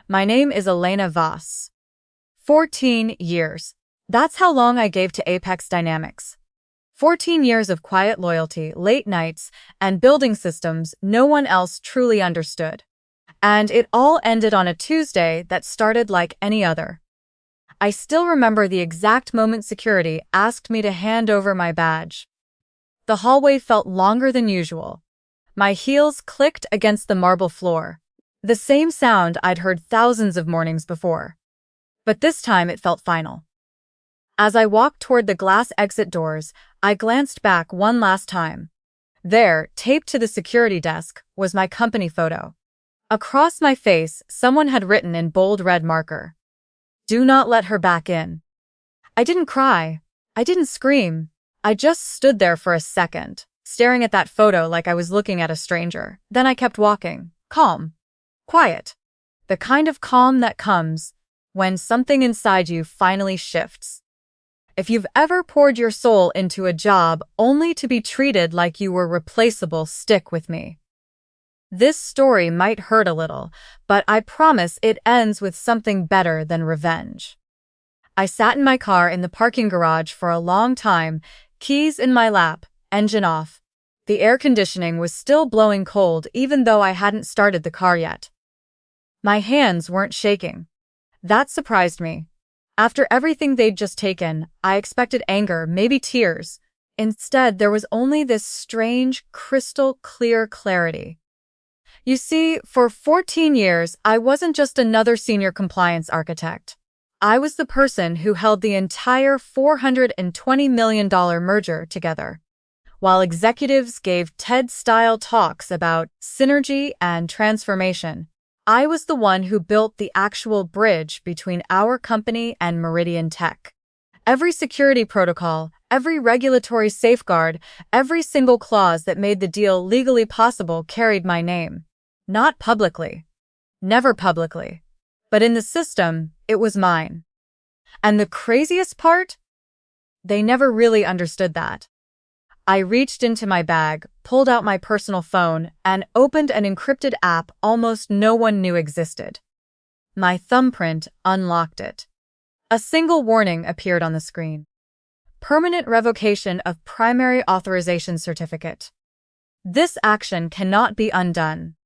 My name is Elena Voss. 14 years. That's how long I gave to Apex Dynamics. 14 years of quiet loyalty, late nights, and building systems no one else truly understood. And it all ended on a Tuesday that started like any other. I still remember the exact moment security asked me to hand over my badge. The hallway felt longer than usual. My heels clicked against the marble floor, the same sound I'd heard thousands of mornings before. But this time it felt final. As I walked toward the glass exit doors, I glanced back one last time. There, taped to the security desk, was my company photo. Across my face, someone had written in bold red marker, "Do not let her back in." I didn't cry. I didn't scream. I just stood there for a second, staring at that photo like I was looking at a stranger. Then I kept walking, calm, quiet. The kind of calm that comes when something inside you finally shifts. If you've ever poured your soul into a job only to be treated like you were replaceable, stick with me. This story might hurt a little, but I promise it ends with something better than revenge. I sat in my car in the parking garage for a long time, keys in my lap, engine off. The air conditioning was still blowing cold even though I hadn't started the car yet. My hands weren't shaking. That surprised me. After everything they'd just taken, I expected anger, maybe tears. Instead, there was only this strange, crystal clear clarity. You see, for 14 years, I wasn't just another senior compliance architect. I was the person who held the entire $420 million merger together. While executives gave TED-style talks about synergy and transformation, I was the one who built the actual bridge between our company and Meridian Tech. Every security protocol, every regulatory safeguard, every single clause that made the deal legally possible carried my name. Not publicly. Never publicly. But in the system, it was mine. And the craziest part? They never really understood that. I reached into my bag, pulled out my personal phone, and opened an encrypted app almost no one knew existed. My thumbprint unlocked it. A single warning appeared on the screen. Permanent revocation of primary authorization certificate. This action cannot be undone.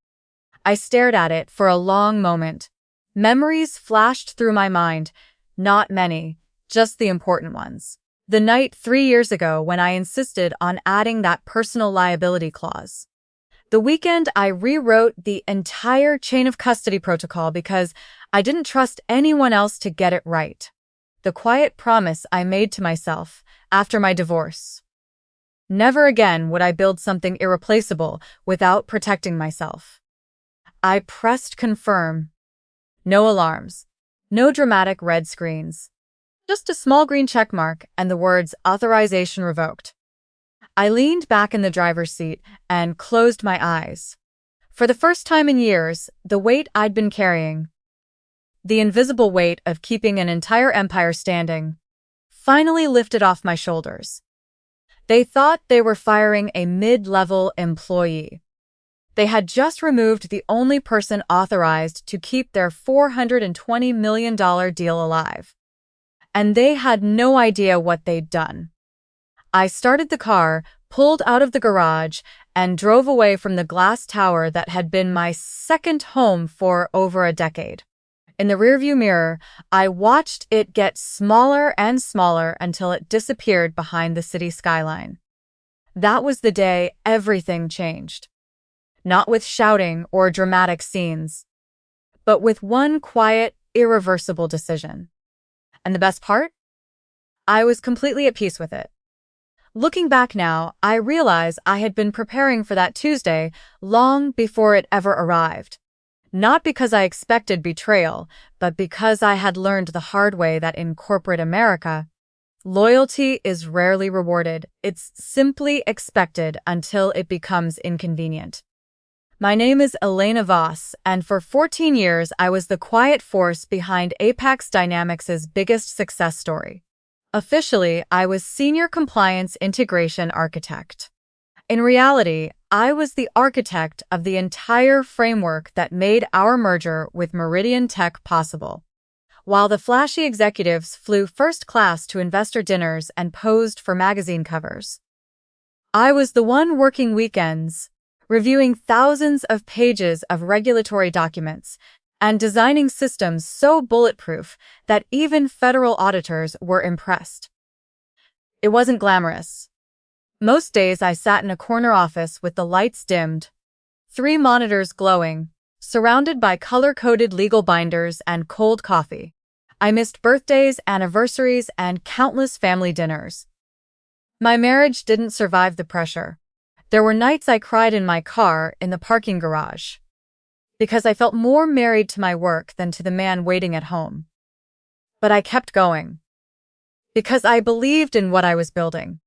I stared at it for a long moment. Memories flashed through my mind, not many, just the important ones. The night 3 years ago when I insisted on adding that personal liability clause. The weekend I rewrote the entire chain of custody protocol because I didn't trust anyone else to get it right. The quiet promise I made to myself after my divorce. Never again would I build something irreplaceable without protecting myself. I pressed confirm. No alarms. No dramatic red screens. Just a small green checkmark and the words "Authorization revoked." I leaned back in the driver's seat and closed my eyes. For the first time in years, the weight I'd been carrying, the invisible weight of keeping an entire empire standing, finally lifted off my shoulders. They thought they were firing a mid-level employee. They had just removed the only person authorized to keep their $420 million deal alive. And they had no idea what they'd done. I started the car, pulled out of the garage, and drove away from the glass tower that had been my second home for over a decade. In the rearview mirror, I watched it get smaller and smaller until it disappeared behind the city skyline. That was the day everything changed. Not with shouting or dramatic scenes, but with one quiet, irreversible decision. And the best part? I was completely at peace with it. Looking back now, I realize I had been preparing for that Tuesday long before it ever arrived. Not because I expected betrayal, but because I had learned the hard way that in corporate America, loyalty is rarely rewarded. It's simply expected until it becomes inconvenient. My name is Elena Voss, and for 14 years I was the quiet force behind Apex Dynamics' biggest success story. Officially, I was Senior Compliance Integration Architect. In reality, I was the architect of the entire framework that made our merger with Meridian Tech possible. While the flashy executives flew first class to investor dinners and posed for magazine covers, I was the one working weekends, reviewing thousands of pages of regulatory documents and designing systems so bulletproof that even federal auditors were impressed. It wasn't glamorous. Most days I sat in a corner office with the lights dimmed, 3 monitors glowing, surrounded by color-coded legal binders and cold coffee. I missed birthdays, anniversaries, and countless family dinners. My marriage didn't survive the pressure. There were nights I cried in my car in the parking garage, because I felt more married to my work than to the man waiting at home. But I kept going, because I believed in what I was building.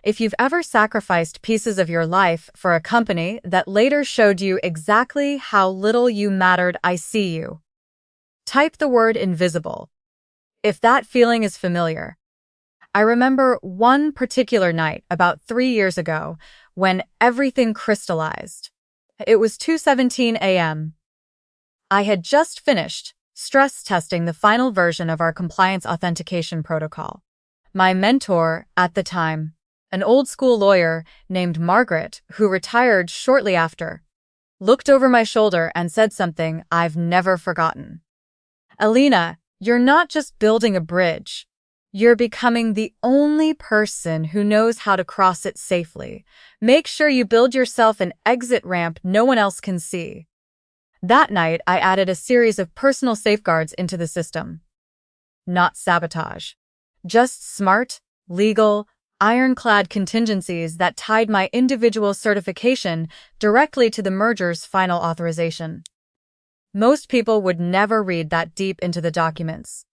If you've ever sacrificed pieces of your life for a company that later showed you exactly how little you mattered, I see you. Type the word invisible. If that feeling is familiar. I remember one particular night about 3 years ago when everything crystallized. It was 2:17 a.m. I had just finished stress testing the final version of our compliance authentication protocol. My mentor at the time, an old-school lawyer named Margaret, who retired shortly after, looked over my shoulder and said something I've never forgotten. "Alina, you're not just building a bridge. You're becoming the only person who knows how to cross it safely. Make sure you build yourself an exit ramp no one else can see." That night, I added a series of personal safeguards into the system. Not sabotage. Just smart, legal, ironclad contingencies that tied my individual certification directly to the merger's final authorization. Most people would never read that deep into the documents.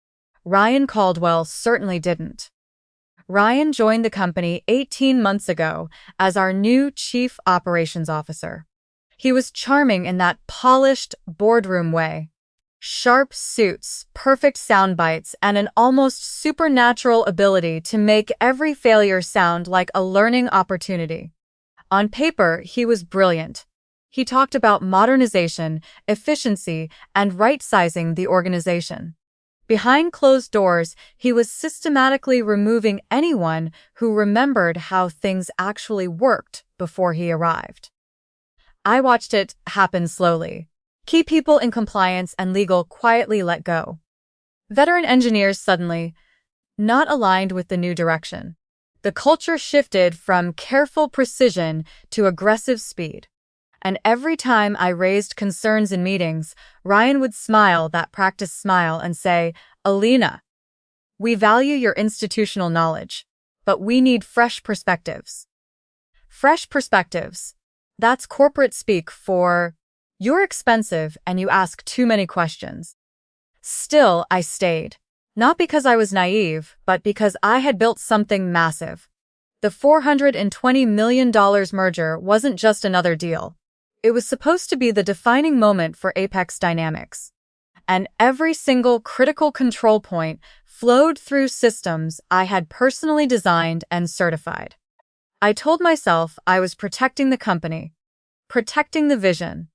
Ryan Caldwell certainly didn't. Ryan joined the company 18 months ago as our new Chief Operations Officer. He was charming in that polished boardroom way. Sharp suits, perfect sound bites, and an almost supernatural ability to make every failure sound like a learning opportunity. On paper, he was brilliant. He talked about modernization, efficiency, and right-sizing the organization. Behind closed doors, he was systematically removing anyone who remembered how things actually worked before he arrived. I watched it happen slowly. Key people in compliance and legal quietly let go. Veteran engineers suddenly not aligned with the new direction. The culture shifted from careful precision to aggressive speed. And every time I raised concerns in meetings, Ryan would smile that practice smile and say, "Alina, we value your institutional knowledge, but we need fresh perspectives." Fresh perspectives. That's corporate speak for, "You're expensive and you ask too many questions." Still, I stayed. Not because I was naive, but because I had built something massive. The $420 million merger wasn't just another deal. It was supposed to be the defining moment for Apex Dynamics. And every single critical control point flowed through systems I had personally designed and certified. I told myself I was protecting the company, protecting the vision.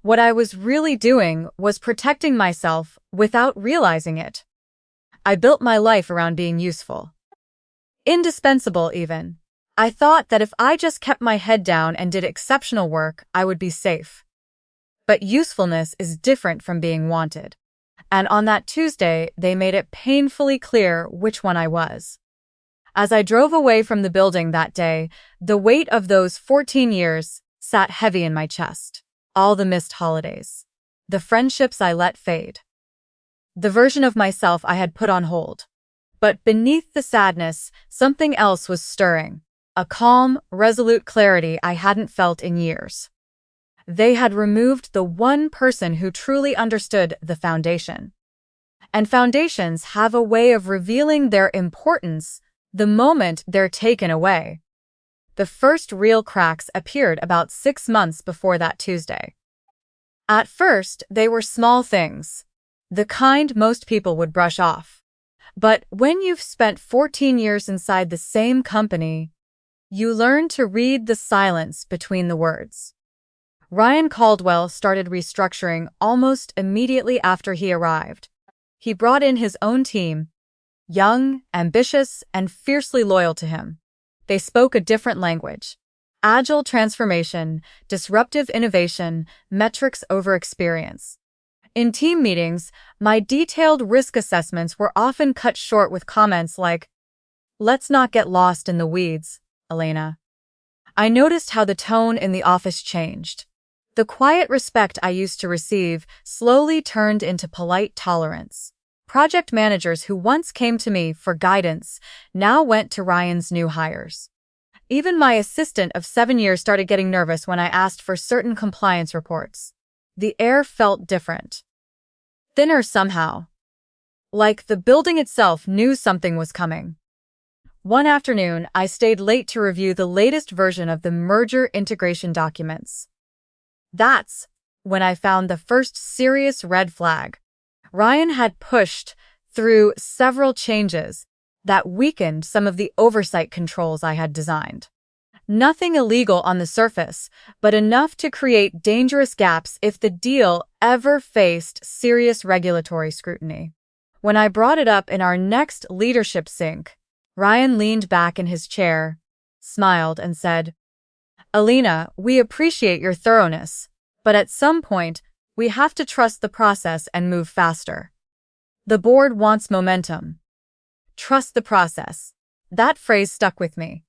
What I was really doing was protecting myself without realizing it. I built my life around being useful. Indispensable, even. I thought that if I just kept my head down and did exceptional work, I would be safe. But usefulness is different from being wanted. And on that Tuesday, they made it painfully clear which one I was. As I drove away from the building that day, the weight of those 14 years sat heavy in my chest. All the missed holidays. The friendships I let fade. The version of myself I had put on hold. But beneath the sadness, something else was stirring. A calm, resolute clarity I hadn't felt in years. They had removed the one person who truly understood the foundation. And foundations have a way of revealing their importance the moment they're taken away. The first real cracks appeared about 6 months before that Tuesday. At first, they were small things, the kind most people would brush off. But when you've spent 14 years inside the same company, You learn to read the silence between the words. Ryan Caldwell started restructuring almost immediately after he arrived. He brought in his own team, young, ambitious, and fiercely loyal to him. They spoke a different language. Agile transformation, disruptive innovation, metrics over experience. In team meetings, my detailed risk assessments were often cut short with comments like, "Let's not get lost in the weeds, Elena." I noticed how the tone in the office changed. The quiet respect I used to receive slowly turned into polite tolerance. Project managers who once came to me for guidance now went to Ryan's new hires. Even my assistant of 7 years started getting nervous when I asked for certain compliance reports. The air felt different. Thinner somehow. Like the building itself knew something was coming. One afternoon, I stayed late to review the latest version of the merger integration documents. That's when I found the first serious red flag. Ryan had pushed through several changes that weakened some of the oversight controls I had designed. Nothing illegal on the surface, but enough to create dangerous gaps if the deal ever faced serious regulatory scrutiny. When I brought it up in our next leadership sync, Ryan leaned back in his chair, smiled, and said, "Elena, we appreciate your thoroughness, but at some point, we have to trust the process and move faster. The board wants momentum. Trust the process." That phrase stuck with me,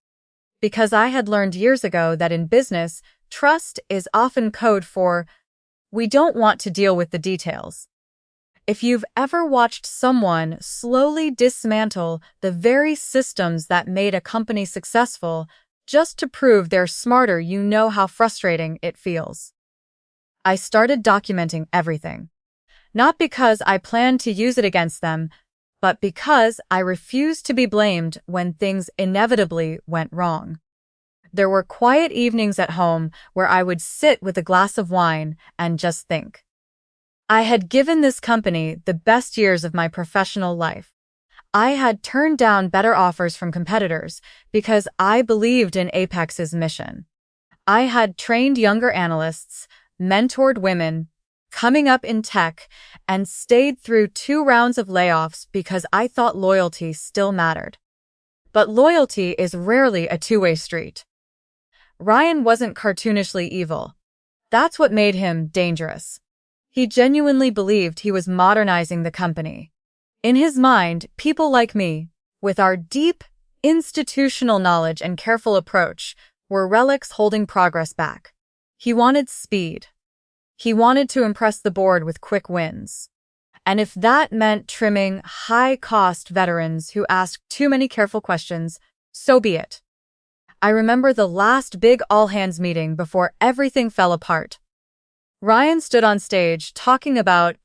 because I had learned years ago that in business, trust is often code for, "We don't want to deal with the details." If you've ever watched someone slowly dismantle the very systems that made a company successful just to prove they're smarter, you know how frustrating it feels. I started documenting everything. Not because I planned to use it against them, but because I refused to be blamed when things inevitably went wrong. There were quiet evenings at home where I would sit with a glass of wine and just think. I had given this company the best years of my professional life. I had turned down better offers from competitors because I believed in Apex's mission. I had trained younger analysts, mentored women coming up in tech, and stayed through 2 rounds of layoffs because I thought loyalty still mattered. But loyalty is rarely a two-way street. Ryan wasn't cartoonishly evil. That's what made him dangerous. He genuinely believed he was modernizing the company. In his mind, people like me, with our deep institutional knowledge and careful approach, were relics holding progress back. He wanted speed. He wanted to impress the board with quick wins. And if that meant trimming high-cost veterans who asked too many careful questions, so be it. I remember the last big all-hands meeting before everything fell apart. Ryan stood on stage talking about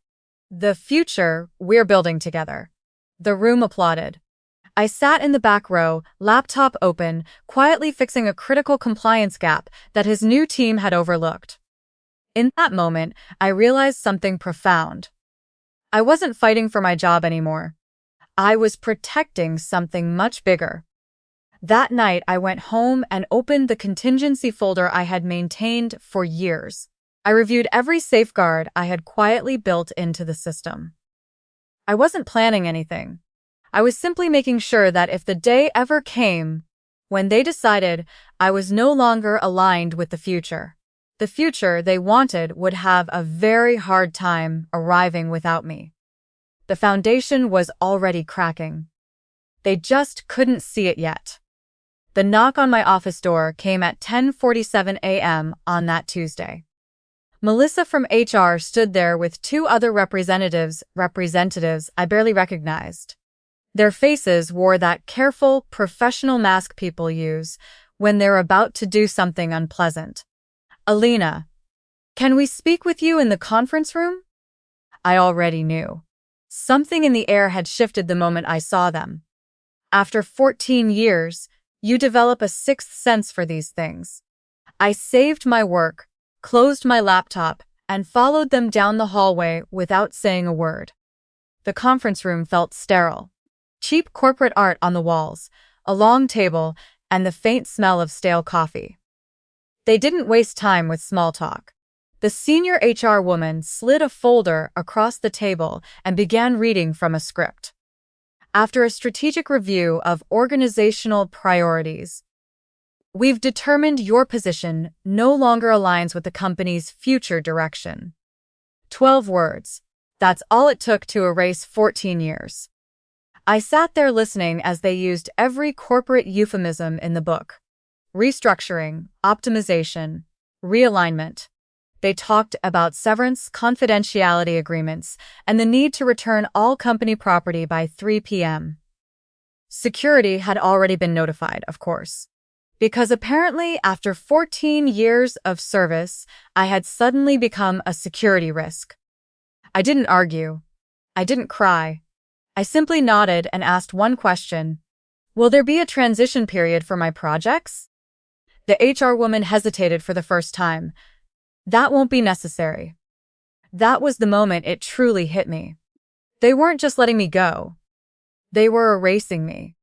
the future we're building together. The room applauded. I sat in the back row, laptop open, quietly fixing a critical compliance gap that his new team had overlooked. In that moment, I realized something profound. I wasn't fighting for my job anymore. I was protecting something much bigger. That night, I went home and opened the contingency folder I had maintained for years. I reviewed every safeguard I had quietly built into the system. I wasn't planning anything. I was simply making sure that if the day ever came when they decided I was no longer aligned with the future they wanted would have a very hard time arriving without me. The foundation was already cracking. They just couldn't see it yet. The knock on my office door came at 10:47 a.m. on that Tuesday. Melissa from HR stood there with 2 other representatives I barely recognized. Their faces wore that careful, professional mask people use when they're about to do something unpleasant. "Elena, can we speak with you in the conference room?" I already knew. Something in the air had shifted the moment I saw them. After 14 years, you develop a sixth sense for these things. I saved my work, closed my laptop, and followed them down the hallway without saying a word. The conference room felt sterile. Cheap corporate art on the walls, a long table, and the faint smell of stale coffee. They didn't waste time with small talk. The senior HR woman slid a folder across the table and began reading from a script. After a strategic review of organizational priorities, we've determined your position no longer aligns with the company's future direction. 12 words. That's all it took to erase 14 years. I sat there listening as they used every corporate euphemism in the book. Restructuring, optimization, realignment. They talked about severance, confidentiality agreements, and the need to return all company property by 3 p.m. Security had already been notified, of course, because apparently after 14 years of service, I had suddenly become a security risk. I didn't argue. I didn't cry. I simply nodded and asked one question. Will there be a transition period for my projects? The HR woman hesitated for the first time. That won't be necessary. That was the moment it truly hit me. They weren't just letting me go. They were erasing me.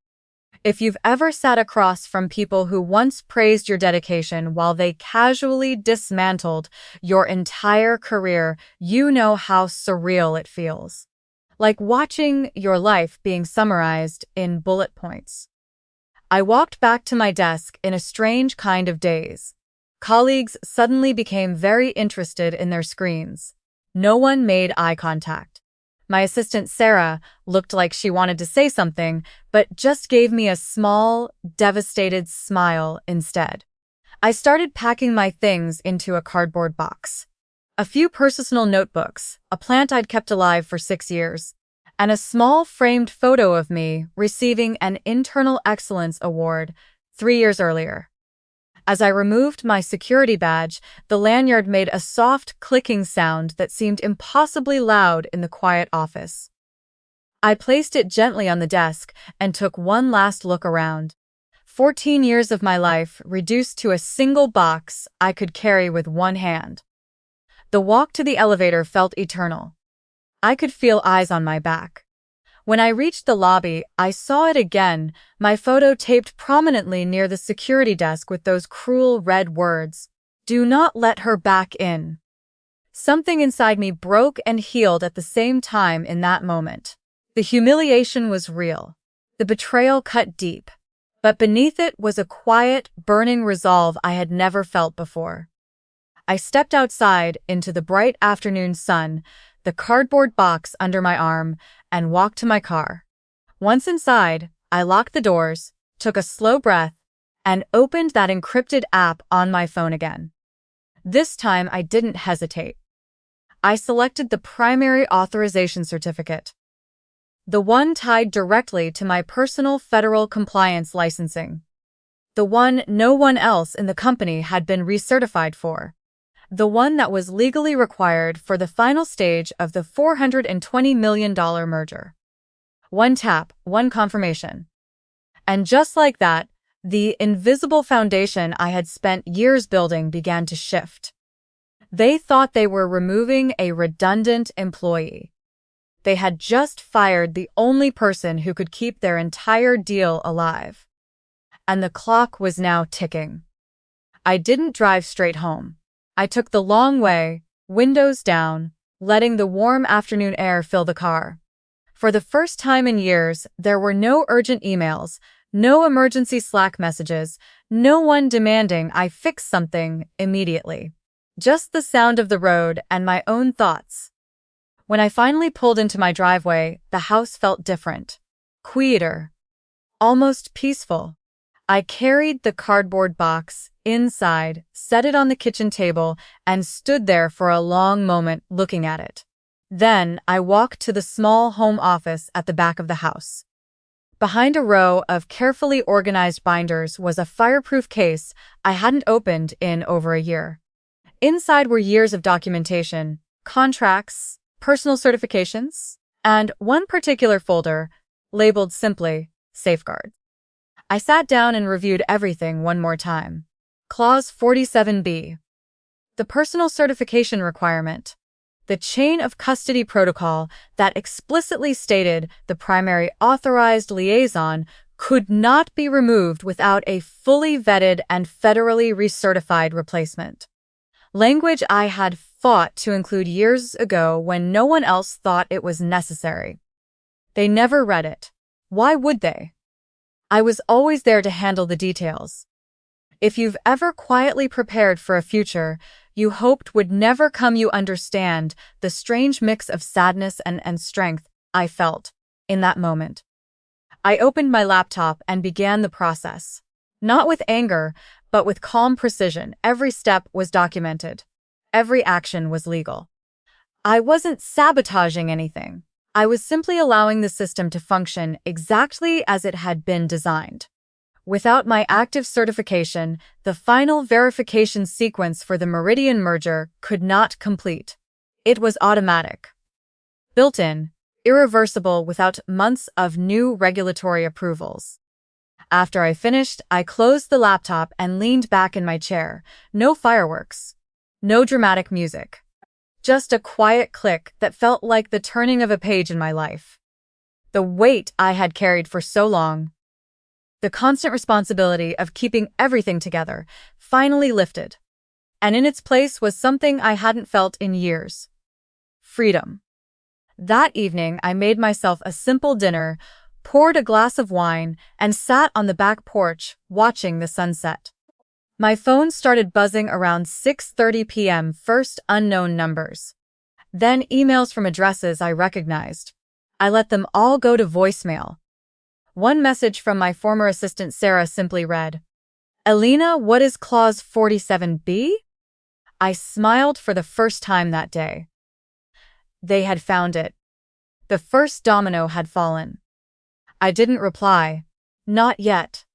If you've ever sat across from people who once praised your dedication while they casually dismantled your entire career, you know how surreal it feels. Like watching your life being summarized in bullet points. I walked back to my desk in a strange kind of daze. Colleagues suddenly became very interested in their screens. No one made eye contact. My assistant Sarah looked like she wanted to say something, but just gave me a small, devastated smile instead. I started packing my things into a cardboard box. A few personal notebooks, a plant I'd kept alive for 6 years, and a small framed photo of me receiving an Internal Excellence Award 3 years earlier. As I removed my security badge, the lanyard made a soft clicking sound that seemed impossibly loud in the quiet office. I placed it gently on the desk and took one last look around. 14 years of my life reduced to a single box I could carry with one hand. The walk to the elevator felt eternal. I could feel eyes on my back. When I reached the lobby, I saw it again, my photo taped prominently near the security desk with those cruel red words, "Do not let her back in." Something inside me broke and healed at the same time in that moment. The humiliation was real. The betrayal cut deep. But beneath it was a quiet, burning resolve I had never felt before. I stepped outside into the bright afternoon sun, the cardboard box under my arm, and walked to my car. Once inside, I locked the doors, took a slow breath, and opened that encrypted app on my phone again. This time I didn't hesitate. I selected the primary authorization certificate, the one tied directly to my personal federal compliance licensing, the one no one else in the company had been recertified for. The one that was legally required for the final stage of the $420 million merger. One tap, one confirmation. And just like that, the invisible foundation I had spent years building began to shift. They thought they were removing a redundant employee. They had just fired the only person who could keep their entire deal alive. And the clock was now ticking. I didn't drive straight home. I took the long way, windows down, letting the warm afternoon air fill the car. For the first time in years, there were no urgent emails, no emergency Slack messages, no one demanding I fix something immediately. Just the sound of the road and my own thoughts. When I finally pulled into my driveway, the house felt different. Quieter. Almost peaceful. I carried the cardboard box inside, set it on the kitchen table, and stood there for a long moment looking at it. Then I walked to the small home office at the back of the house. Behind a row of carefully organized binders was a fireproof case I hadn't opened in over a year. Inside were years of documentation, contracts, personal certifications, and one particular folder, labeled simply, Safeguard. I sat down and reviewed everything one more time. Clause 47B. The personal certification requirement. The chain of custody protocol that explicitly stated the primary authorized liaison could not be removed without a fully vetted and federally recertified replacement. Language I had fought to include years ago when no one else thought it was necessary. They never read it. Why would they? I was always there to handle the details. If you've ever quietly prepared for a future you hoped would never come, you understand the strange mix of sadness and strength I felt in that moment. I opened my laptop and began the process. Not with anger, but with calm precision. Every step was documented. Every action was legal. I wasn't sabotaging anything. I was simply allowing the system to function exactly as it had been designed. Without my active certification, the final verification sequence for the Meridian merger could not complete. It was automatic. Built-in, irreversible, without months of new regulatory approvals. After I finished, I closed the laptop and leaned back in my chair. No fireworks. No dramatic music. Just a quiet click that felt like the turning of a page in my life. The weight I had carried for so long, the constant responsibility of keeping everything together, finally lifted. And in its place was something I hadn't felt in years. Freedom. That evening, I made myself a simple dinner, poured a glass of wine, and sat on the back porch, watching the sunset. My phone started buzzing around 6:30 p.m. First unknown numbers. Then emails from addresses I recognized. I let them all go to voicemail. One message from my former assistant Sarah simply read, "Elena, what is Clause 47B?" I smiled for the first time that day. They had found it. The first domino had fallen. I didn't reply. Not yet.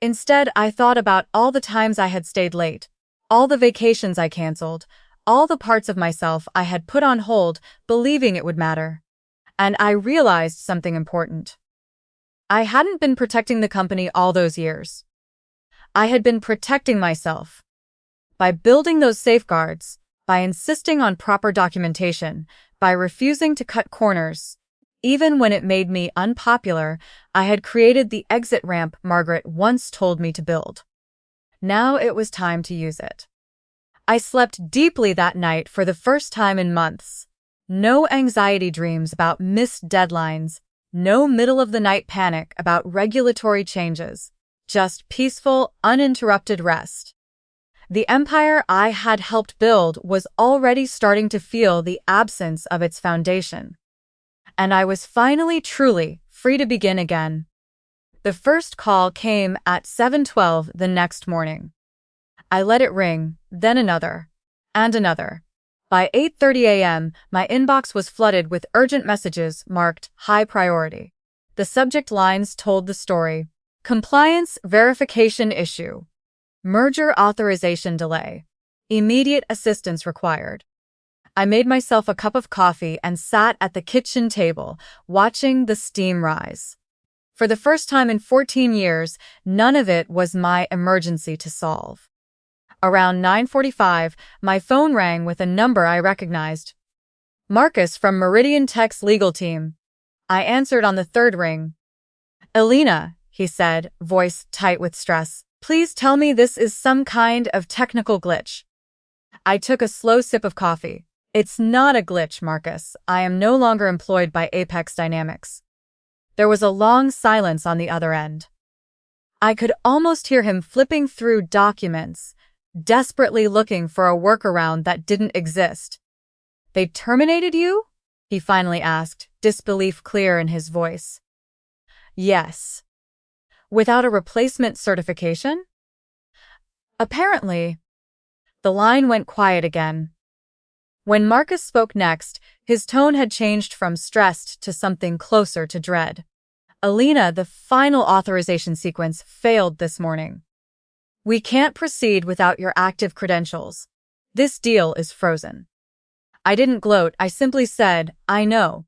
Instead, I thought about all the times I had stayed late, all the vacations I canceled, all the parts of myself I had put on hold, believing it would matter. And I realized something important. I hadn't been protecting the company all those years. I had been protecting myself. By building those safeguards, by insisting on proper documentation, by refusing to cut corners. Even when it made me unpopular, I had created the exit ramp Margaret once told me to build. Now it was time to use it. I slept deeply that night for the first time in months. No anxiety dreams about missed deadlines, no middle-of-the-night panic about regulatory changes, just peaceful, uninterrupted rest. The empire I had helped build was already starting to feel the absence of its foundation. And I was finally truly free to begin again. The first call came at 7:12 the next morning. I let it ring, then another, and another. By 8:30 a.m., my inbox was flooded with urgent messages marked high priority. The subject lines told the story. Compliance verification issue. Merger authorization delay. Immediate assistance required. I made myself a cup of coffee and sat at the kitchen table, watching the steam rise. For the first time in 14 years, none of it was my emergency to solve. Around 9:45, my phone rang with a number I recognized. Marcus from Meridian Tech's legal team. I answered on the third ring. Elena, he said, voice tight with stress, please tell me this is some kind of technical glitch. I took a slow sip of coffee. It's not a glitch, Marcus. I am no longer employed by Apex Dynamics. There was a long silence on the other end. I could almost hear him flipping through documents, desperately looking for a workaround that didn't exist. They terminated you? He finally asked, disbelief clear in his voice. Yes. Without a replacement certification? Apparently. The line went quiet again. When Marcus spoke next, his tone had changed from stressed to something closer to dread. Elena, the final authorization sequence failed this morning. We can't proceed without your active credentials. This deal is frozen. I didn't gloat, I simply said, I know.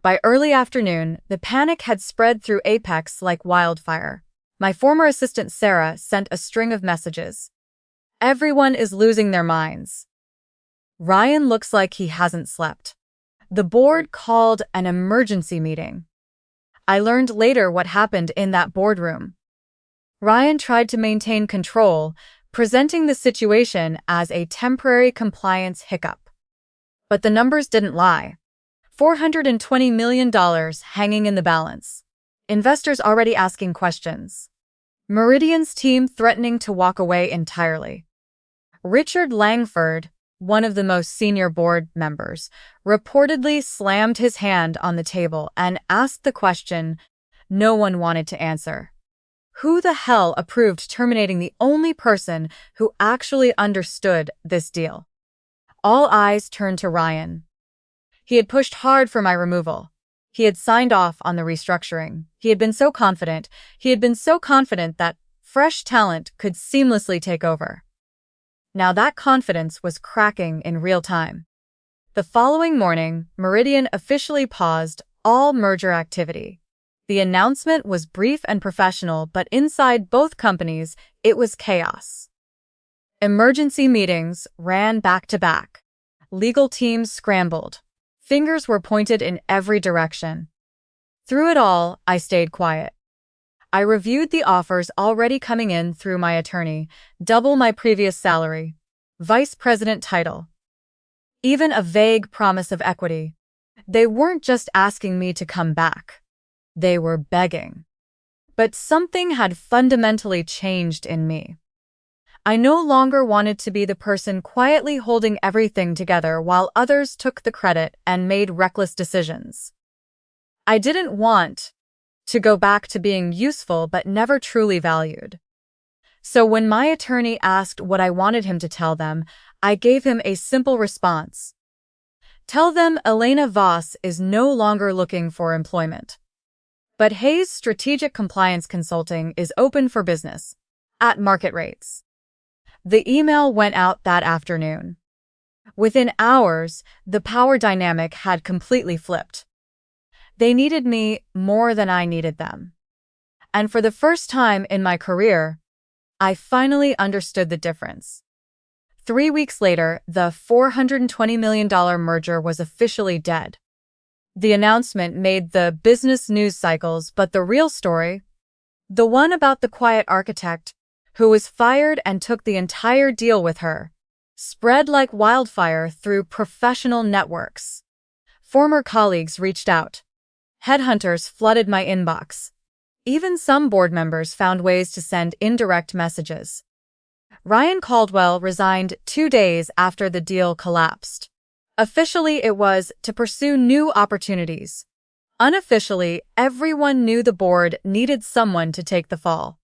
By early afternoon, the panic had spread through Apex like wildfire. My former assistant Sarah sent a string of messages. Everyone is losing their minds. Ryan looks like he hasn't slept. The board called an emergency meeting. I learned later what happened in that boardroom. Ryan tried to maintain control, presenting the situation as a temporary compliance hiccup. But the numbers didn't lie. $420 million hanging in the balance. Investors already asking questions. Meridian's team threatening to walk away entirely. Richard Langford, one of the most senior board members, reportedly slammed his hand on the table and asked the question no one wanted to answer. Who the hell approved terminating the only person who actually understood this deal? All eyes turned to Ryan. He had pushed hard for my removal. He had signed off on the restructuring. He had been so confident that fresh talent could seamlessly take over. Now that confidence was cracking in real time. The following morning, Meridian officially paused all merger activity. The announcement was brief and professional, but inside both companies, it was chaos. Emergency meetings ran back to back. Legal teams scrambled. Fingers were pointed in every direction. Through it all, I stayed quiet. I reviewed the offers already coming in through my attorney, double my previous salary, vice president title, even a vague promise of equity. They weren't just asking me to come back. They were begging. But something had fundamentally changed in me. I no longer wanted to be the person quietly holding everything together while others took the credit and made reckless decisions. I didn't want to go back to being useful but never truly valued. So when my attorney asked what I wanted him to tell them, I gave him a simple response. Tell them Elena Voss is no longer looking for employment. But Hayes Strategic Compliance Consulting is open for business, at market rates. The email went out that afternoon. Within hours, the power dynamic had completely flipped. They needed me more than I needed them. And for the first time in my career, I finally understood the difference. 3 weeks later, the $420 million merger was officially dead. The announcement made the business news cycles, but the real story, the one about the quiet architect who was fired and took the entire deal with her, spread like wildfire through professional networks. Former colleagues reached out. Headhunters flooded my inbox. Even some board members found ways to send indirect messages. Ryan Caldwell resigned 2 days after the deal collapsed. Officially, it was to pursue new opportunities. Unofficially, everyone knew the board needed someone to take the fall.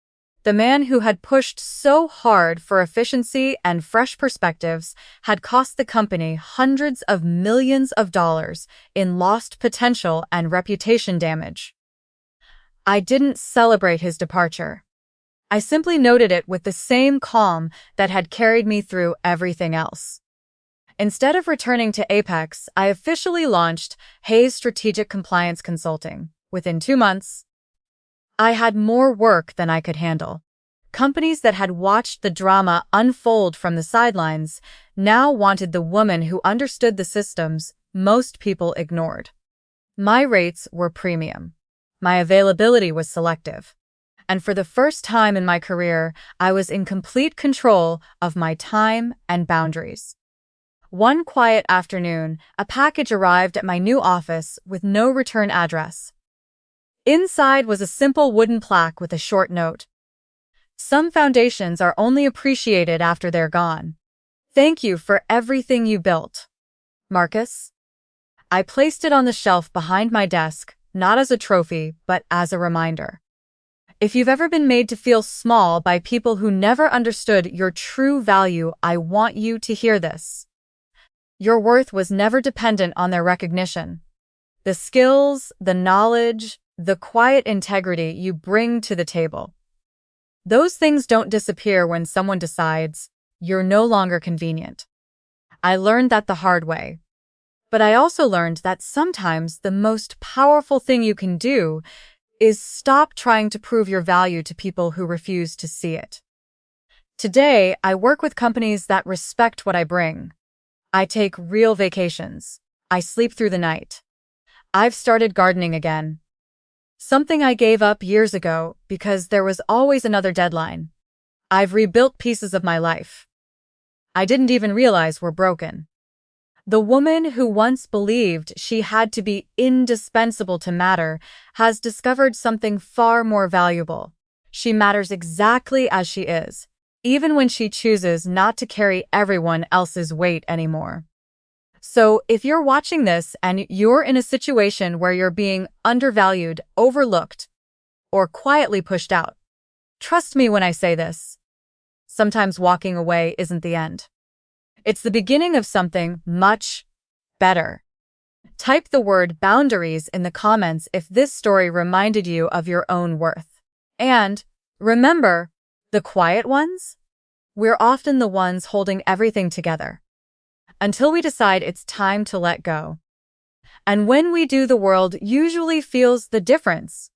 The man who had pushed so hard for efficiency and fresh perspectives had cost the company hundreds of millions of dollars in lost potential and reputation damage. I didn't celebrate his departure. I simply noted it with the same calm that had carried me through everything else. Instead of returning to Apex, I officially launched Hayes Strategic Compliance Consulting. Within 2 months, I had more work than I could handle. Companies that had watched the drama unfold from the sidelines now wanted the woman who understood the systems most people ignored. My rates were premium. My availability was selective. And for the first time in my career, I was in complete control of my time and boundaries. One quiet afternoon, a package arrived at my new office with no return address. Inside was a simple wooden plaque with a short note. Some foundations are only appreciated after they're gone. Thank you for everything you built, Marcus. I placed it on the shelf behind my desk, not as a trophy, but as a reminder. If you've ever been made to feel small by people who never understood your true value, I want you to hear this. Your worth was never dependent on their recognition. The skills, the knowledge, the quiet integrity you bring to the table. Those things don't disappear when someone decides you're no longer convenient. I learned that the hard way. But I also learned that sometimes the most powerful thing you can do is stop trying to prove your value to people who refuse to see it. Today, I work with companies that respect what I bring. I take real vacations. I sleep through the night. I've started gardening again. Something I gave up years ago because there was always another deadline. I've rebuilt pieces of my life I didn't even realize were broken. The woman who once believed she had to be indispensable to matter has discovered something far more valuable. She matters exactly as she is, even when she chooses not to carry everyone else's weight anymore. So, if you're watching this and you're in a situation where you're being undervalued, overlooked, or quietly pushed out, trust me when I say this. Sometimes walking away isn't the end. It's the beginning of something much better. Type the word boundaries in the comments if this story reminded you of your own worth. And remember, the quiet ones? We're often the ones holding everything together until we decide it's time to let go. And when we do, the world usually feels the difference.